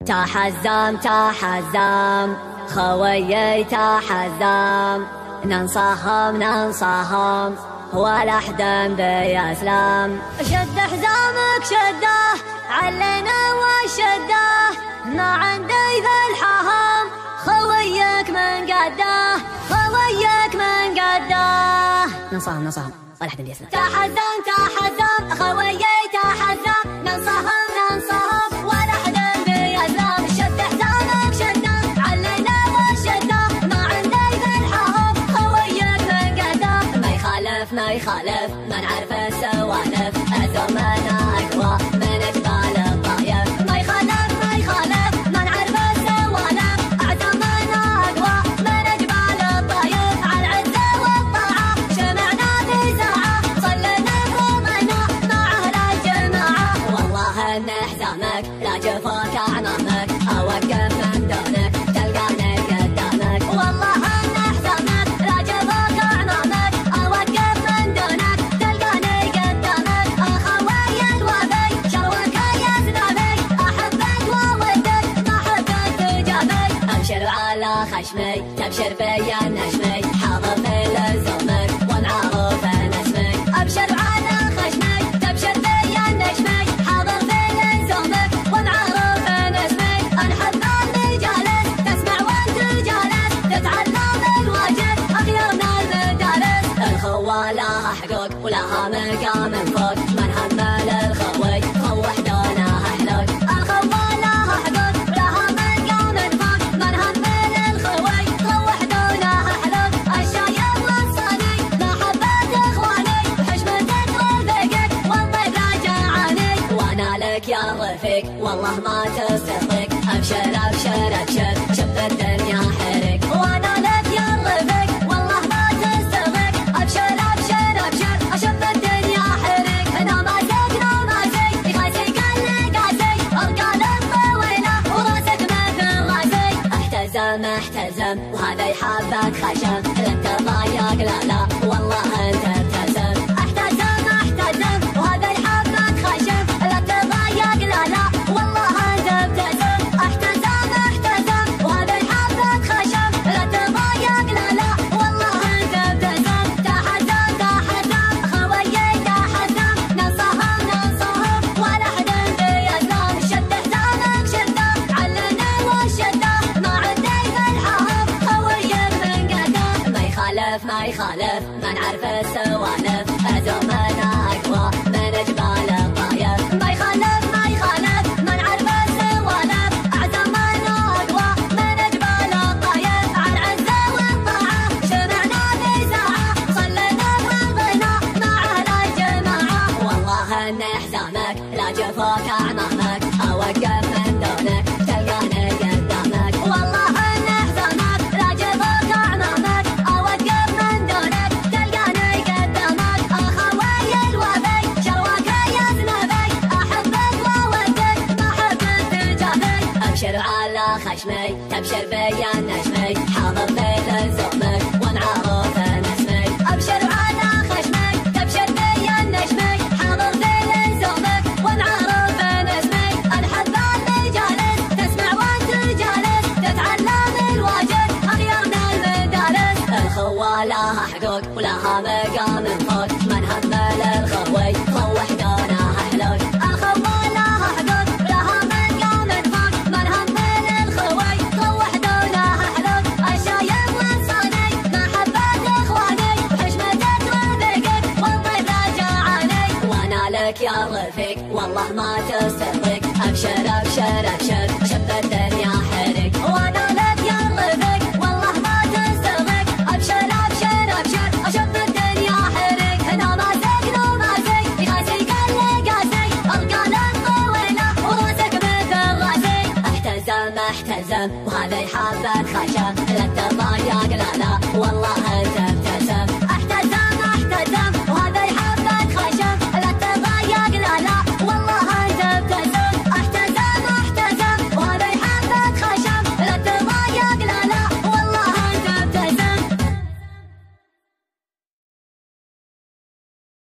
تحزم تحزم خويي تحزم، ننصهم ولا حدا بيسلم. شد حزامك شده علينا وشده، ما عندي ذا الحهم خويك من قده، خويك من قده. ننصهم ولا حدا بيسلم. تحزم تحزم خويي تحزم، ننصهم ولا حدا بيسلم. شد حزامك شده علينا وشده، ما عندي ذا الحهم خويك من قده. ما يخالف ما نعرف السوالف، أزمنا أقوى من جبال الطايف. ما يخالف ما نعرف السوالف، أعزمنا أقوى من جبال الطايف. على العزة والطاعة جمعنا في ساعة، صلينا فرضنا مع أهل الجماعة. والله إن حزامك لا جفاك أعمامك، أوقف من دونك تلقاني قدامك. والله إن حزامك لا جفاك أعمامك، أوقف من دونك تلقاني قدامك. أخوي الوفي شروك يا زنابي، أحبك وودك ما حبك تجابي. أبشر على خشمي تبشر بيا النجمي، حاضر في لزومك ونعرف اسمي. أبشر على خشمي تبشر بيا النجمي، حاضر في لزومك ونعرف اسمي. أنحب اللي جالس تسمع وانت جالس، تتعلم الواجب أخيرنا المدارس. الخوة لها حقوق ولها مقام فوق، من همل الخوي خوح دونه حلوق. الخوة لها حقوق ولها مقام فوق، من همل الخوي خوح دونه حلوق. الشايب والصاني محبة إخواني، بحشمتك رفيقك والطيب راجعاني. وأنا لك يا رفيق والله ما تصدق، أبشر أبشر أبشر شب الدنيا حرك. وأنا لك يا رفيق والله ما تصدق، أبشر أبشر أبشر أشب الدنيا حرك. نماسك يخاسي قل قاسي، أرقال طويلة وراسك مثل راسي. احتزم وهذا يحبك خشم، لا تضايق لا والله أنت ابتسم. احتزم وهذا يحبك خشم، لا تضايق لا والله أنت ابتسم. احتزم وهذا يحبك خشم، لا تضايق لا والله أنت ابتسم. تحزم خويي تحزم، ننصهم ولا حدا بيسلم. شد حزامك شده علنا وشده، ما عندي ذا الحهم خويك من قده. ما يخالف ما نعرف السوالف، أزمنا أقوى من جبال الطايف. ما يخالف ما نعرف السوالف، أعزمنا أقوى من جبال الطايف. على العزة والطاعة جمعنا في ساعة، صلينا فرضنا مع أهل الجماعة. والله إن حزامك لا جفاك أعمامك، أوقف من دونك تلقاني قدامك. والله إن حزامك لا جفاك أعمامك، أوقف من دونك تلقاني قدامك. أخوي الوفي شروك يا زنابي، أحبك وودك ما حبك تجابي. أبشر على خشمي تبشر بيا النجمي، حاضر في لزومك ونعرف اسمي. أبشر على خشمي تبشر بيا النجمي، حاضر في لزومك ونعرف اسمي. أنحب اللي جالس تسمع وانت جالس، تتعلم الواجب أخيرنا المدارس. الخوة لها حقوق ولها مقام فوق، من همل الخوي خوح دونه حلوق. الخوة لها حقوق ولها مقام فوق، من همل الخوي خوح دونه حلوق. الشايب والصاني محبة إخواني، بحشمتك رفيقك والطيب راجعاني. وأنا لك يا رفيق والله ما تصدق، أبشر شب الدنيا حرك. وأنا لك يا رفيق والله ما تصدق، أبشر أشب الدنيا حرك. نماسك يخاسي قل قاسي، أرقال طويلة وراسك مثل راسي. احتزم وهذا يحبك خشم، لا تضايق لا والله